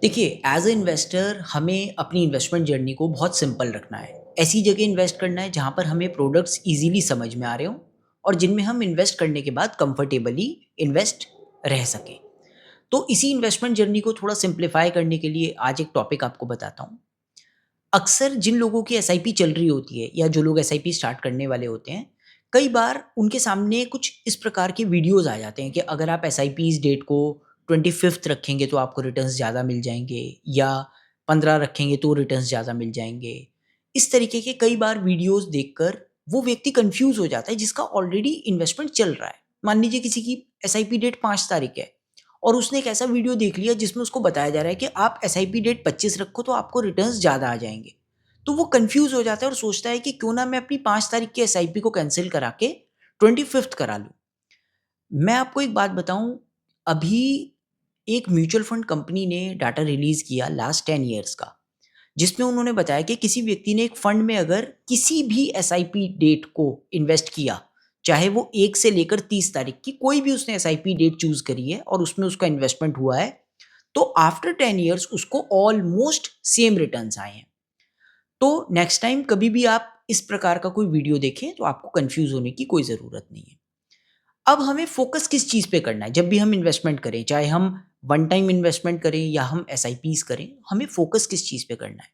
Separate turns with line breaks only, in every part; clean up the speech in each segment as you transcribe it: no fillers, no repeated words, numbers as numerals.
देखिए, as a investor हमें अपनी इन्वेस्टमेंट जर्नी को बहुत सिंपल रखना है। ऐसी जगह इन्वेस्ट करना है जहाँ पर हमें प्रोडक्ट्स ईज़िली समझ में आ रहे हों और जिनमें हम इन्वेस्ट करने के बाद कंफर्टेबली इन्वेस्ट रह सकें। तो इसी इन्वेस्टमेंट जर्नी को थोड़ा सिंप्लीफाई करने के लिए आज एक टॉपिक आपको बताता हूँ। अक्सर जिन लोगों की एसआईपी चल रही होती है या जो लोग एसआईपी स्टार्ट करने वाले होते हैं, कई बार उनके सामने कुछ इस प्रकार के वीडियोज़ आ जाते हैं कि अगर आप एसआईपी इस डेट को 25th रखेंगे तो आपको रिटर्न्स ज़्यादा मिल जाएँगे या 15 रखेंगे तो रिटर्न्स ज़्यादा मिल जाएँगे। इस तरीके के कई बार वीडियोज़ देखकर वो व्यक्ति कन्फ्यूज़ हो जाता है जिसका ऑलरेडी इन्वेस्टमेंट चल रहा है। मान लीजिए किसी की एसआईपी डेट 5 तारीख है और उसने एक ऐसा वीडियो देख लिया जिसमें उसको बताया जा रहा है कि आप एसआईपी डेट 25 रखो तो आपको रिटर्न्स ज़्यादा आ जाएँगे। तो वो कन्फ्यूज़ हो जाता है और सोचता है कि क्यों ना मैं अपनी 5 तारीख की एसआईपी को कैंसल करा के 25th करा लूँ। मैं आपको एक बात बताऊँ, अभी एक म्यूचुअल फंड कंपनी ने डाटा रिलीज़ किया लास्ट 10 इयर्स का, जिसमें उन्होंने बताया कि किसी व्यक्ति ने एक फंड में अगर किसी भी एसआईपी डेट को इन्वेस्ट किया, चाहे वो 1 से लेकर 30 तारीख की कोई भी उसने एसआईपी डेट चूज़ करी है और उसमें उसका इन्वेस्टमेंट हुआ है, तो आफ्टर 10 इयर्स उसको ऑलमोस्ट सेम रिटर्न्स आए हैं। तो नेक्स्ट टाइम कभी भी आप इस प्रकार का कोई वीडियो देखें तो आपको कंफ्यूज होने की कोई ज़रूरत नहीं है। अब हमें फोकस किस चीज़ पे करना है जब भी हम इन्वेस्टमेंट करें, चाहे हम वन टाइम इन्वेस्टमेंट करें या हम एसआईपीज़ करें, हमें फोकस किस चीज़ पे करना है?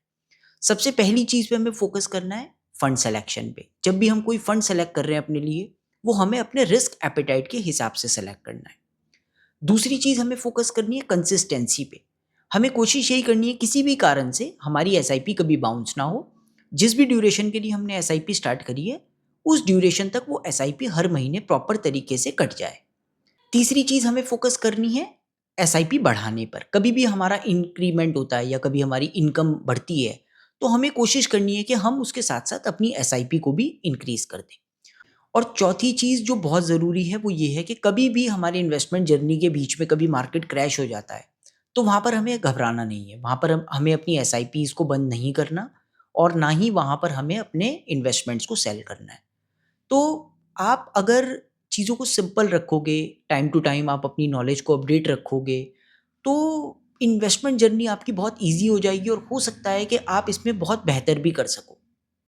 सबसे पहली चीज़ पे हमें फोकस करना है फंड सिलेक्शन पे। जब भी हम कोई फंड सेलेक्ट कर रहे हैं अपने लिए, वो हमें अपने रिस्क एपेटाइट के हिसाब से सेलेक्ट करना है। दूसरी चीज़ हमें फ़ोकस करनी है कंसिस्टेंसी पे। हमें कोशिश यही करनी है किसी भी कारण से हमारी एसआईपी कभी बाउंस ना हो। जिस भी ड्यूरेशन के लिए हमने एसआईपी स्टार्ट करी है, उस ड्यूरेशन तक वो एसआईपी हर महीने प्रॉपर तरीके से कट जाए। तीसरी चीज़ हमें फ़ोकस करनी है एसआईपी बढ़ाने पर। कभी भी हमारा इंक्रीमेंट होता है या कभी हमारी इनकम बढ़ती है, तो हमें कोशिश करनी है कि हम उसके साथ-साथ अपनी एसआईपी को भी इंक्रीज़ कर दें। और चौथी चीज़ जो बहुत ज़रूरी है वो ये है कि कभी भी हमारी इन्वेस्टमेंट जर्नी के बीच में कभी मार्केट क्रैश हो जाता है, तो वहाँ पर हमें घबराना नहीं है। वहाँ पर हमें अपनी एसआईपीज़ को बंद नहीं करना और ना ही वहाँ पर हमें अपने इन्वेस्टमेंट्स को सेल करना है। तो आप अगर चीज़ों को सिंपल रखोगे, टाइम टू टाइम आप अपनी नॉलेज को अपडेट रखोगे, तो इन्वेस्टमेंट जर्नी आपकी बहुत ईज़ी हो जाएगी और हो सकता है कि आप इसमें बहुत बेहतर भी कर सको।